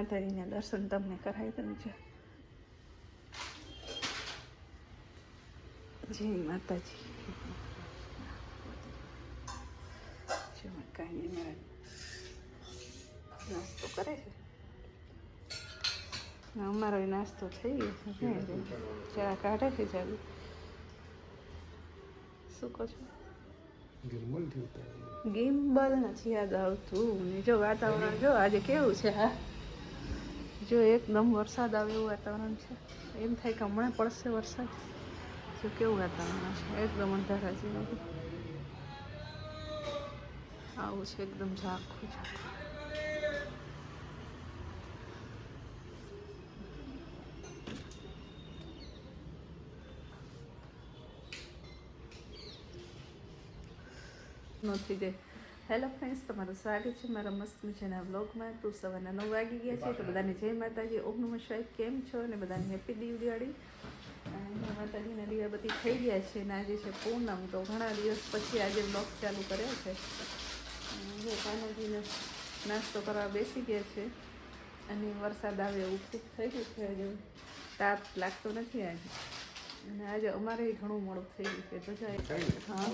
માતાજીના દર્શન તમને કરાવી દઉં છે. જય માતાજી. કાંઈ નહીં, નાસ્તો કરે છે. અમારો નાસ્તો થઈ ગયો. ચા કાઢે છે ચાલુ. શું કહો છો? ગિમ્બલ નથી યાદ આવતું. ને જો વાતાવરણ જો આજે કેવું છે. હા જો એકદમ વરસાદ આવે એવું વાતાવરણ છે. એમ થાય કે હમણાં પડશે વરસાદ. જો કેવું વાતાવરણ છે, એકદમ અંધારા જેવું આવું છે, એકદમ ઝાખું ઝાખું. નથી દે. હેલો ફ્રેન્ડ્સ, તમારું સ્વાગત છે મારા મસ્ત મજાના વ્લોગમાં. તો સવારના 9 વાગી ગયા છે. તો બધાને જય માતાજી, ઓમ નમઃ શિવાય. કેમ છો? અને બધાને હેપી દિવાળી. અને માતાજીના દીવાબત્તી થઈ ગયા છે ને આજે છે પૂનમ. તો ઘણા દિવસ પછી આજે વ્લોગ ચાલુ કર્યો છે. જે કાનાજીને નાસ્તો કરવા બેસી ગયા છે અને વરસાદ આવે એવું ખૂબ થઈ ગયું છે. આજે તાપ લાગતો નથી આજે. અને આજે અમારે ઘણું મોડું થઈ ગયું છે. તો હા,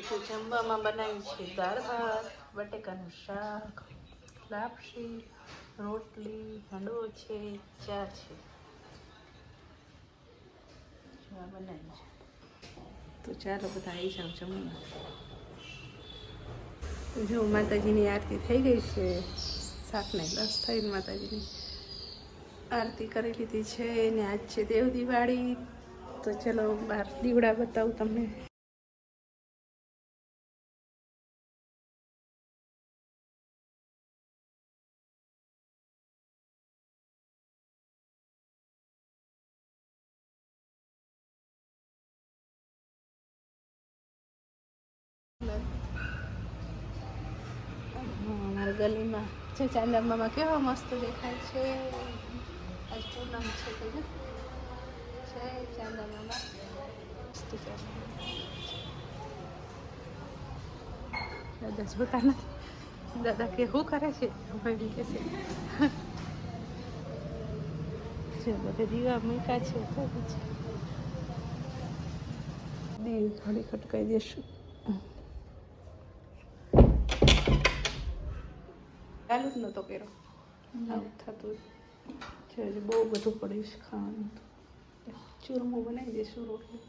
તો જમવામાં બનાવ્યું છે દાળ ભાત, બટેકાનું શાક, લાપસી, રોટલી, હાંડવો છે, ચા છે. ચા બનાવી છે. તો ચાલો બધા આવી જાવ જમવા. જો માતાજીની આરતી થઈ ગઈ છે. 7:10 થઈને માતાજીની આરતી કરી લીધી છે. ને આજ છે દેવ દિવાળી. તો ચલો બહાર દીવડા બતાવું તમને. અમારા ગલીમાં છે ચાંદા મામા કેવા મસ્ત દેખાય છે. આજ પૂનમ છે તો છે ચાંદા મામા મસ્ત છે. દાદા જોતા નથી. દાદા કે શું કરે છે? ભાઈ કે છે બધે દીવા મૂક્યા છે. દીવ થોડી ખટકાઈ દેશું. ચાલુ જ નહોતો કર્યો. આવું થતું છે. બહુ બધું પડીશ ખાવાનું. ચૂરમું બનાવી દઈશું રોટલી.